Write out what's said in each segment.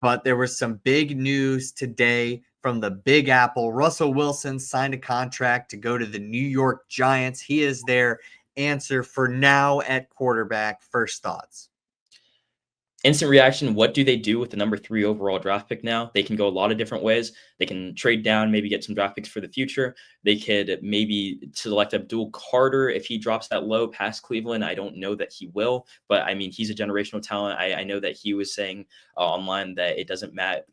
But there was some big news today from the Big Apple. Russell Wilson signed a contract to go to the New York Giants. He is their answer for now at quarterback. First thoughts. Instant reaction, what do they do with the number 3 overall draft pick now? They can go a lot of different ways. They can trade down, maybe get some draft picks for the future. They could maybe select Abdul Carter if he drops that low past Cleveland. I don't know that he will, but I mean, he's a generational talent. I know that he was saying online that it doesn't matter.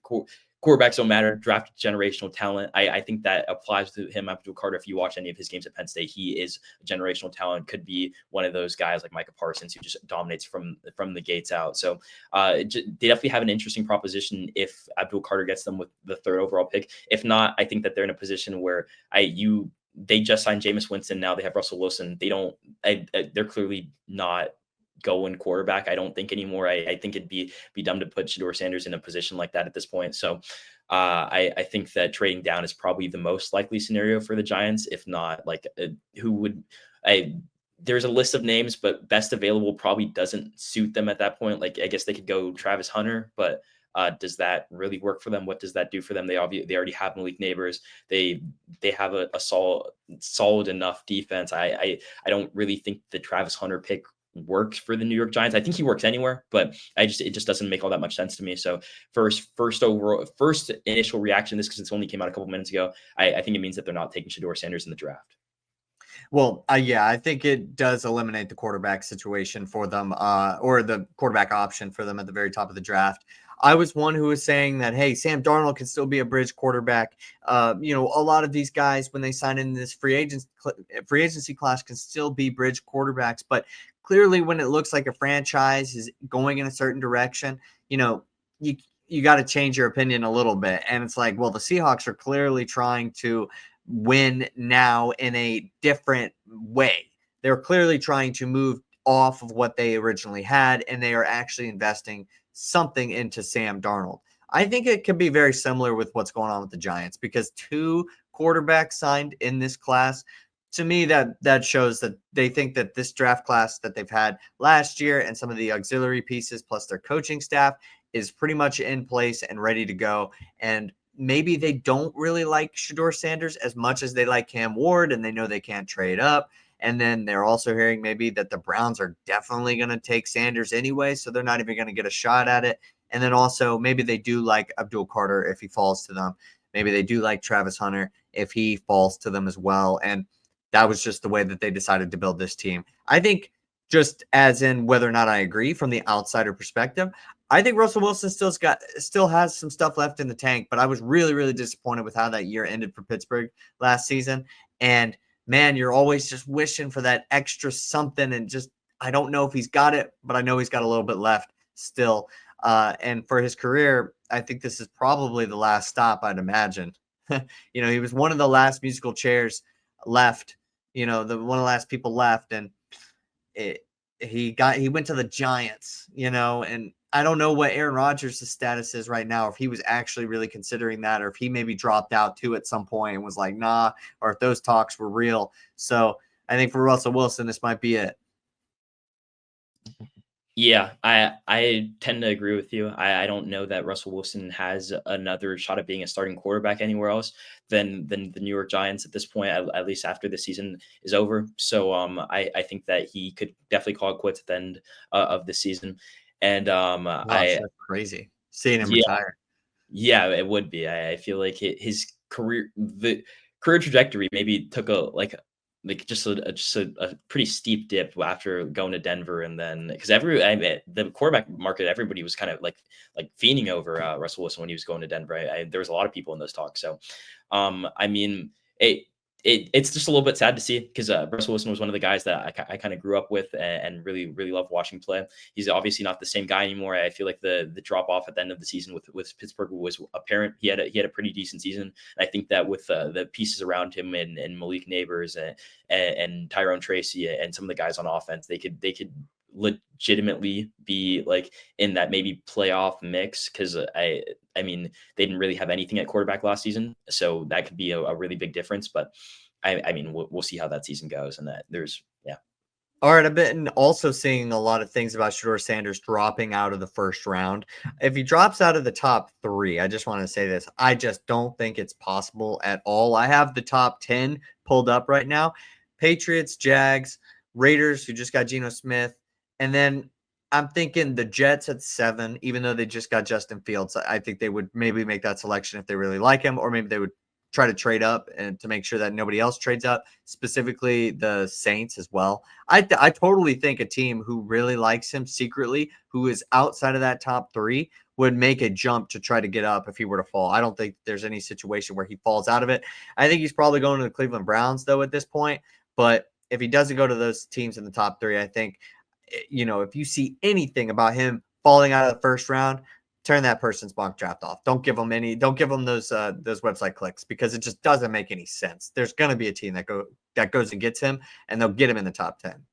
Quarterbacks don't matter. Draft generational talent. I think that applies to him, Abdul Carter. If you watch any of his games at Penn State, he is a generational talent. Could be one of those guys like Micah Parsons who just dominates from the gates out. So they definitely have an interesting proposition if Abdul Carter gets them with the 3rd overall pick. If not, I think that they're in a position where they just signed Jameis Winston. Now they have Russell Wilson. They're clearly not going quarterback, I don't think anymore. I think it'd be dumb to put Shedeur Sanders in a position like that at this point. So I think that trading down is probably the most likely scenario for the Giants. If not, like there's a list of names, but best available probably doesn't suit them at that point. Like I guess they could go Travis Hunter, but does that really work for them? What does that do for them? They already have Malik Neighbors. They have a solid enough defense. I don't really think the Travis Hunter pick works for the New York Giants. I think he works anywhere, but it just doesn't make all that much sense to me. So first initial reaction, this because it's only came out a couple minutes ago, I think it means that they're not taking Shedeur Sanders in the draft. Well, yeah, I think it does eliminate the quarterback situation for them, or the quarterback option for them at the very top of the draft. I was one who was saying that, hey, Sam Darnold can still be a bridge quarterback. A lot of these guys, when they sign in this free agency class, can still be bridge quarterbacks. But clearly, when it looks like a franchise is going in a certain direction, you got to change your opinion a little bit. And it's like, well, the Seahawks are clearly trying to win now in a different way. They're clearly trying to move off of what they originally had, and they are actually investing something into Sam Darnold. I think it could be very similar with what's going on with the Giants, because 2 quarterbacks signed in this class. To me, that shows that they think that this draft class that they've had last year and some of the auxiliary pieces plus their coaching staff is pretty much in place and ready to go. And maybe they don't really like Shedeur Sanders as much as they like Cam Ward, and they know they can't trade up. And then they're also hearing maybe that the Browns are definitely going to take Sanders anyway, so they're not even going to get a shot at it. And then also maybe they do like Abdul Carter if he falls to them. Maybe they do like Travis Hunter if he falls to them as well. And that was just the way that they decided to build this team. I think, just as in whether or not I agree from the outsider perspective, I think Russell Wilson still has some stuff left in the tank, but I was really, really disappointed with how that year ended for Pittsburgh last season. And man, you're always just wishing for that extra something, and just, I don't know if he's got it, but I know he's got a little bit left still. And for his career, I think this is probably the last stop, I'd imagine. He was one of the last musical chairs left, one of the last people left, and he went to the Giants, and I don't know what Aaron Rodgers' status is right now, if he was actually really considering that, or if he maybe dropped out too at some point and was like, nah, or if those talks were real. So I think for Russell Wilson, this might be it. Yeah, I tend to agree with you. I don't know that Russell Wilson has another shot at being a starting quarterback anywhere else than the New York Giants at this point, at least after the season is over. So I think that he could definitely call it quits at the end of the season. And Gosh, that's crazy seeing him retire. Yeah, it would be. I feel like his career trajectory maybe took just a pretty steep dip after going to Denver, and then because the quarterback market, everybody was kind of like fiending over Russell Wilson when he was going to Denver. There was a lot of people in those talks. So, I mean, it's just a little bit sad to see, because Russell Wilson was one of the guys that I kind of grew up with and really, really loved watching play. He's obviously not the same guy anymore. I feel like the drop off at the end of the season with Pittsburgh was apparent. He had a pretty decent season. And I think that with the pieces around him and Malik Neighbors and Tyrone Tracy and some of the guys on offense, they could legitimately be like in that maybe playoff mix, because I mean, they didn't really have anything at quarterback last season, so that could be a really big difference. But I mean, we'll see how that season goes, and that All right, I've been also seeing a lot of things about Shedeur Sanders dropping out of the first round. If he drops out of the top 3, I just want to say this. I just don't think it's possible at all. I have the top 10 pulled up right now. Patriots, Jags, Raiders, who just got Geno Smith, and then I'm thinking the Jets at 7, even though they just got Justin Fields. I think they would maybe make that selection if they really like him, or maybe they would try to trade up and to make sure that nobody else trades up, specifically the Saints as well. I totally think a team who really likes him secretly, who is outside of that top 3, would make a jump to try to get up if he were to fall. I don't think there's any situation where he falls out of it. I think he's probably going to the Cleveland Browns, though, at this point. But if he doesn't go to those teams in the top 3, I think, if you see anything about him falling out of the first round, turn that person's mock draft off. Don't give them those website clicks, because it just doesn't make any sense. There's going to be a team that goes and gets him, and they'll get him in the top 10.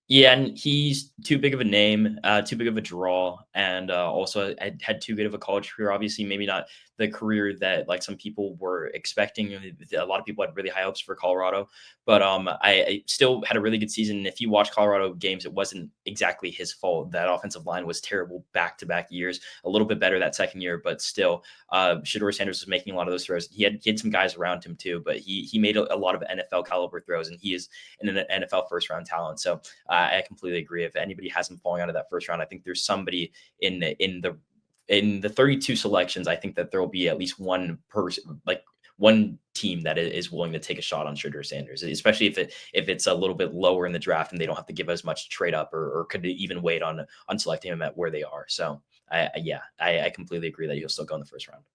Yeah, and he's too big of a name, too big of a draw, and also had too good of a college career. Obviously, maybe not the career that like some people were expecting. A lot of people had really high hopes for Colorado, but I still had a really good season. And if you watch Colorado games, it wasn't exactly his fault. That offensive line was terrible back-to-back years. A little bit better that second year, but still, Shedeur Sanders was making a lot of those throws. He had some guys around him too, but he made a lot of NFL caliber throws, and he is an NFL first-round talent. So. I completely agree. If anybody has him falling out of that first round, I think there's somebody in the 32 selections. I think that there will be at least one person, like one team that is willing to take a shot on Shedeur Sanders, especially if it's a little bit lower in the draft and they don't have to give as much trade up or could even wait on selecting him at where they are. So I completely agree that he'll still go in the first round.